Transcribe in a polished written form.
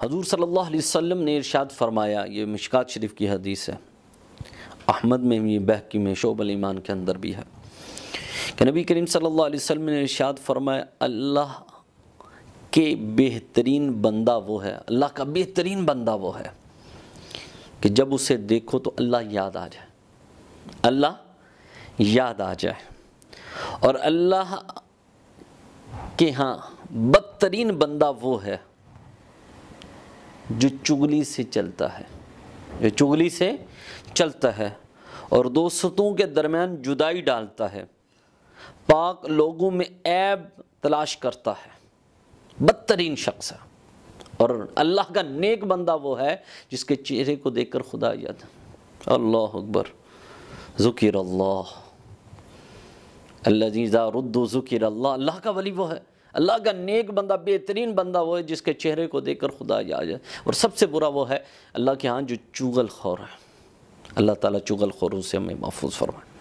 حضور صلی اللہ علیہ وسلم نے ارشاد فرمایا، یہ مشکات شریف کی حدیث ہے، احمد میں بھی، بہقی میں، شعب الایمان کے اندر بھی ہے، کہ نبی کریم صلی اللہ علیہ وسلم نے ارشاد فرمایا اللہ کہ بہترین بندہ وہ ہے، اللہ کا بہترین بندہ وہ ہے کہ جب اسے دیکھو تو اللہ یاد آ جائے، اللہ یاد آ جائے۔ اور اللہ کہ ہاں بدترین بندہ وہ ہے جو چغلی سے چلتا ہے، جو چغلی سے چلتا ہے اور دوستوں کے درمیان جدائی ڈالتا ہے، پاک لوگوں میں عیب تلاش کرتا ہے، بدترین شخص ہے۔ اور اللہ کا نیک بندہ وہ ہے جس کے چہرے کو دیکھ کر خدا یاد، اللہ اکبر، ذکر اللہ الذی اذا ردوا ذکر اللہ، اللہ کا ولی وہ ہے، اللہ کا نیک بندہ، بہترین بندہ وہ ہے جس کے چہرے کو دیکھ کر خدا یاد ہے۔ اور سب سے برا وہ ہے اللہ کے ہاں جو چغل خور ہے۔ اللہ تعالیٰ چغل خوروں سے ہمیں محفوظ فرمائے۔